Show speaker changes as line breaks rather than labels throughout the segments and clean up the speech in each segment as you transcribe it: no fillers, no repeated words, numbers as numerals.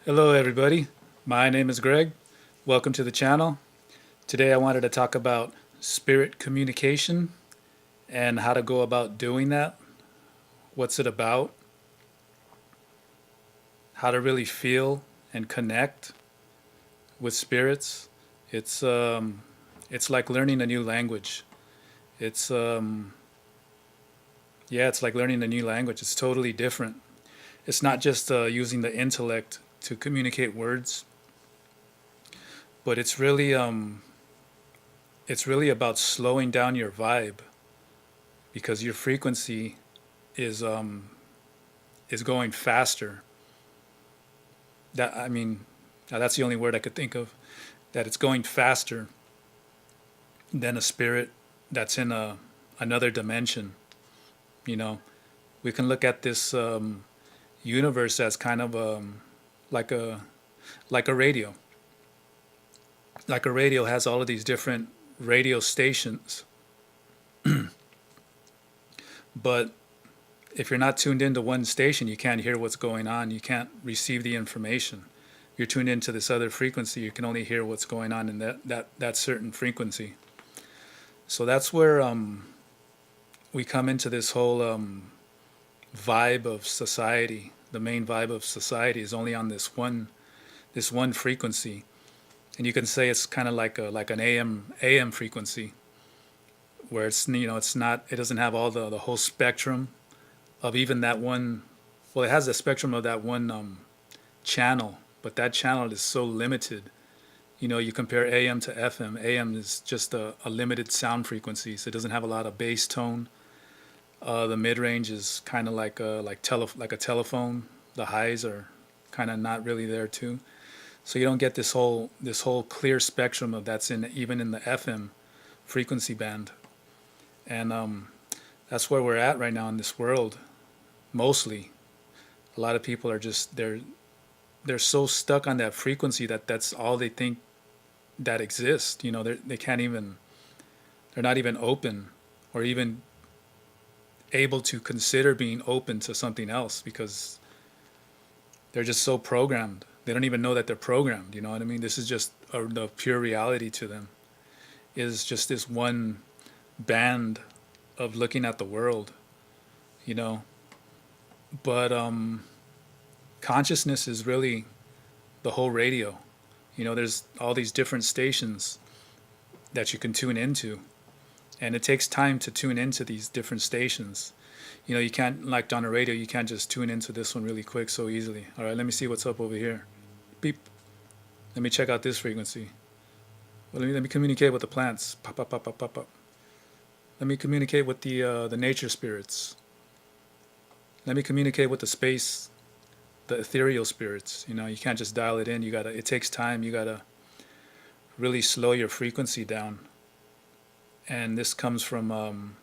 Hello, everybody. My name is Greg. Welcome to the channel. Today, I wanted to talk about spirit communication and how to go about doing that. What's it about? How to really feel and connect with spirits. It's um, it's like learning a new language. It's yeah, it's like learning a new language. It's totally different. It's not just using the intellect to communicate words, but it's really about slowing down your vibe because your frequency is um, is going faster. That I mean, that's the only word I could think of. That it's going faster than a spirit that's in another dimension. You know, we can look at this universe as kind of like a like a radio. Like a radio has all of these different radio stations, but if you're not tuned into one station, you can't hear what's going on. You can't receive the information. You're tuned into this other frequency. You can only hear what's going on in that certain frequency. So that's where we come into this whole vibe of society. The main vibe of society is only on this one frequency, and you can say it's kind of like an AM frequency, where it's not, it doesn't have all the whole spectrum of even that one. Well, it has the spectrum of that one channel, but that channel is so limited. You compare AM to FM. AM is just a limited sound frequency, so it doesn't have a lot of bass tone. The mid range is kind of like a telephone. The highs are kind of not really there too. So you don't get this whole clear spectrum of that's in even in the FM frequency band, and that's where we're at right now in this world. Mostly, a lot of people are just they're so stuck on that frequency that that's all they think that exists. They can't even, they're not even open or even able to consider being open to something else because they're just so programmed. They don't even know that they're programmed. You know what I mean? This is just the pure reality to them. Is just this one band of looking at the world. You know, but consciousness is really the whole radio. There's all these different stations that you can tune into, and it takes time to tune into these different stations. You can't, like on a radio, you can't just tune into this one really quick so easily. All right, let me see what's up over here. Beep. Let me check out this frequency. Well, let me communicate with the plants. Pop, pop, pop, pop, pop, pop. Let me communicate with the nature spirits. Let me communicate with the space, the ethereal spirits. You can't just dial it in. It takes time. You gotta really slow your frequency down. And this comes from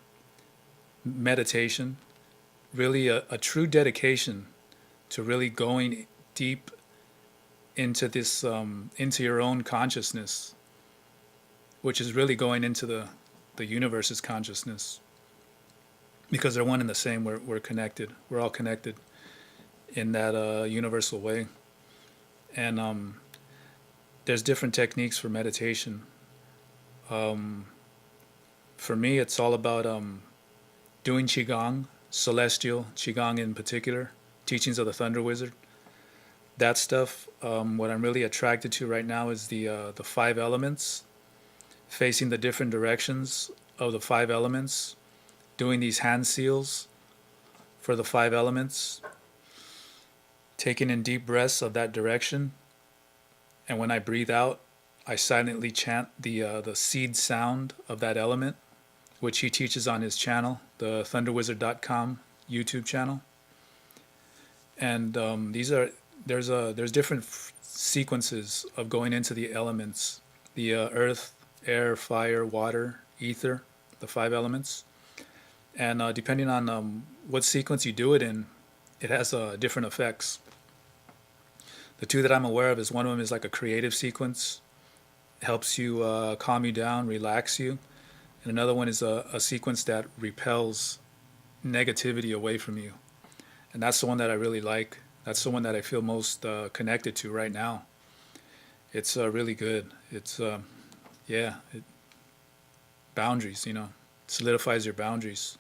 meditation, really a true dedication to really going deep into this, into your own consciousness, which is really going into the universe's consciousness, because they're one and the same. We're connected. We're all connected in that universal way. And there's different techniques for meditation. For me, it's all about doing qigong, celestial qigong in particular, teachings of the Thunder Wizard. That stuff. What I'm really attracted to right now is the five elements, facing the different directions of the five elements, doing these hand seals for the five elements, taking in deep breaths of that direction, and when I breathe out, I silently chant the seed sound of that element, which he teaches on his channel, the thunderwizard.com YouTube channel. And there's different sequences of going into the elements, the earth, air, fire, water, ether, the five elements. And depending on what sequence you do it in, it has different effects. The two that I'm aware of is, one of them is like a creative sequence, helps you calm you down, relax you. And another one is a sequence that repels negativity away from you. And that's the one that I really like, That's the one that I feel most connected to right now. It's really good. It's yeah, boundaries. Solidifies your boundaries.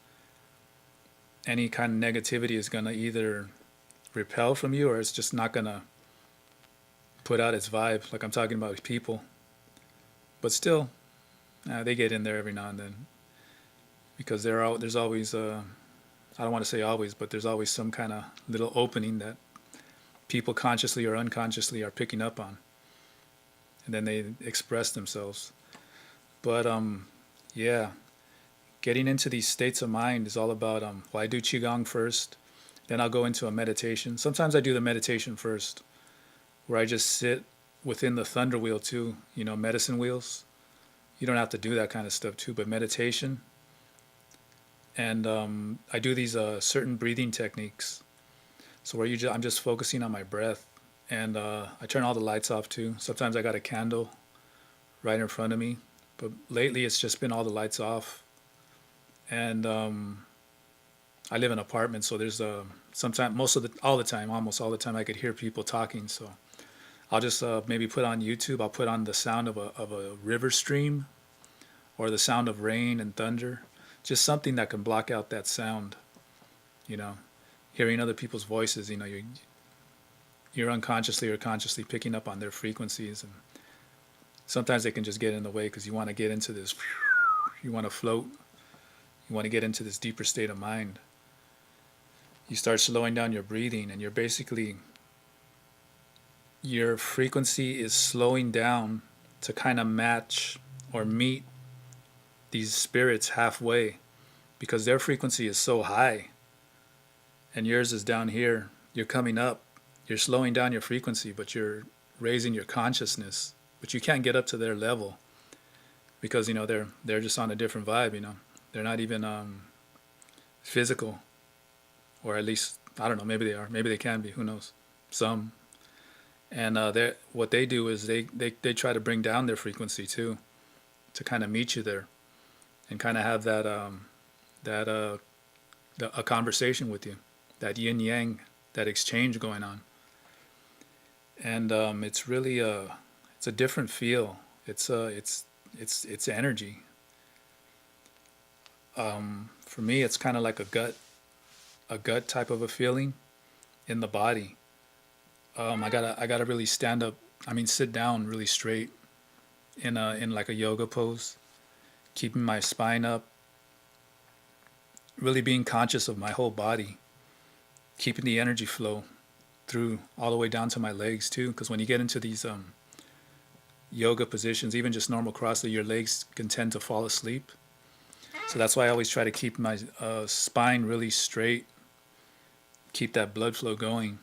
Any kind of negativity is gonna either repel from you, or it's just not gonna put out its vibe. Like I'm talking about people, but still, they get in there every now and then because there's always I don't want to say always, but there's always some kind of little opening that people consciously or unconsciously are picking up on, and then they express themselves. But yeah, getting into these states of mind is all about well, I do qigong first, then I'll go into a meditation. Sometimes I do the meditation first, where I just sit within the thunder wheel too, medicine wheels. You don't have to do that kind of stuff too, but meditation. And I do these certain breathing techniques. So where I'm just focusing on my breath, and I turn all the lights off too. Sometimes I got a candle right in front of me, but lately it's just been all the lights off. And I live in an apartment, so there's sometimes all the time, almost all the time, I could hear people talking. So I'll just maybe put on YouTube. I'll put on the sound of a river stream, or the sound of rain and thunder, just something that can block out that sound. You know, hearing other people's voices. You're unconsciously or consciously picking up on their frequencies, and sometimes they can just get in the way because you want to get into this. You want to float. You want to get into this deeper state of mind. You start slowing down your breathing, and your frequency is slowing down to kind of match or meet these spirits halfway, because their frequency is so high and yours is down here. You're coming up, you're slowing down your frequency, but you're raising your consciousness, but you can't get up to their level because they're just on a different vibe. They're not even physical, or at least I don't know, maybe they are, maybe they can be, who knows. Some. And what they do is they try to bring down their frequency too, to kind of meet you there, and kind of have a conversation with you, that yin yang, that exchange going on. And it's really it's a different feel. It's energy. For me, it's kind of like a gut type of a feeling in the body. I gotta really stand up. I mean, sit down really straight in like a yoga pose, keeping my spine up, really being conscious of my whole body, keeping the energy flow through all the way down to my legs too. Because when you get into these yoga positions, even just normal CrossFit, your legs can tend to fall asleep. So that's why I always try to keep my spine really straight, keep that blood flow going,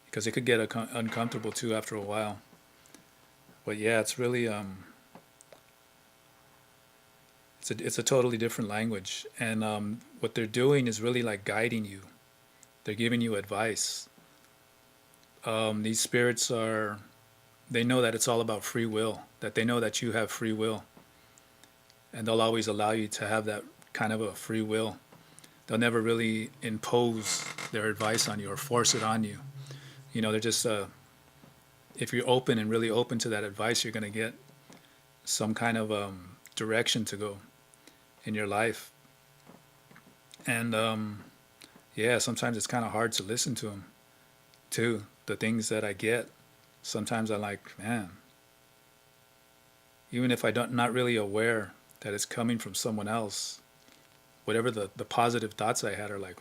because it could get uncomfortable too after a while. But yeah, it's really it's a totally different language, and what they're doing is really like guiding you. They're giving you advice. These spirits they know that it's all about free will, that they know that you have free will, and they'll always allow you to have that kind of a free will. They'll never really impose their advice on you or force it on you. They're just, if you're open and really open to that advice, you're going to get some kind of direction to go in your life. And yeah, sometimes it's kind of hard to listen to them too. The things that I get, sometimes I'm like, man, even if not really aware that it's coming from someone else, whatever the positive thoughts I had are like,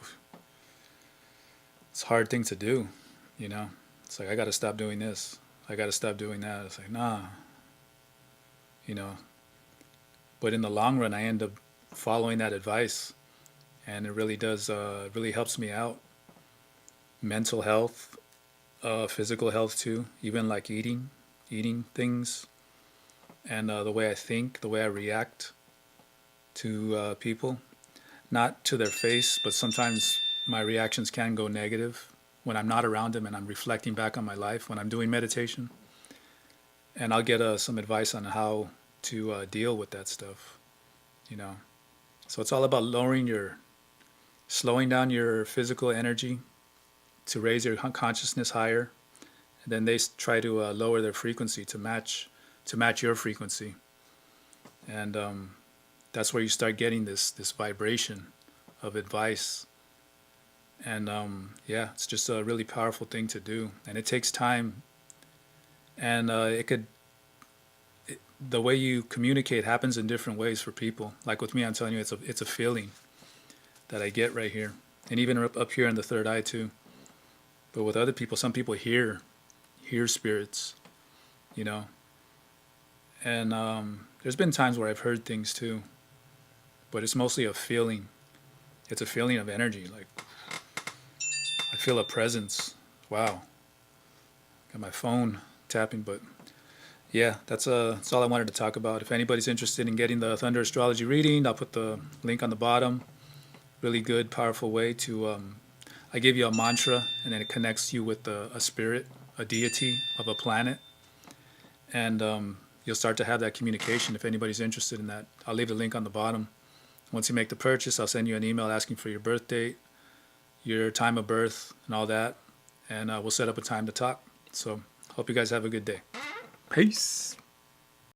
it's a hard thing to do. It's like, I got to stop doing this. I got to stop doing that. It's like, nah. But in the long run, I end up following that advice, and it really does, really helps me out. Mental health, physical health too, even like eating things, and the way I think, the way I react to people. Not to their face, but sometimes my reactions can go negative when I'm not around them and I'm reflecting back on my life when I'm doing meditation. And I'll get some advice on how to deal with that stuff, So it's all about slowing down your physical energy, to raise your consciousness higher, and then they try to lower their frequency to match your frequency, and that's where you start getting this vibration of advice. And yeah, it's just a really powerful thing to do, and it takes time. And the way you communicate happens in different ways for people. Like with me, I'm telling you, it's a feeling that I get right here, and even up here in the third eye too. But with other people, some people hear spirits, you know. And there's been times where I've heard things too, but it's mostly a feeling. It's a feeling of energy. Like I feel a presence. Wow. Got my phone tapping, but yeah, that's all I wanted to talk about. If anybody's interested in getting the Thunder Astrology reading, I'll put the link on the bottom. Really good, powerful way to. I give you a mantra, and then it connects you with a spirit, a deity of a planet, and you'll start to have that communication. If anybody's interested in that, I'll leave the link on the bottom. Once you make the purchase, I'll send you an email asking for your birth date, your time of birth, and all that, and we'll set up a time to talk. So, hope you guys have a good day. Peace.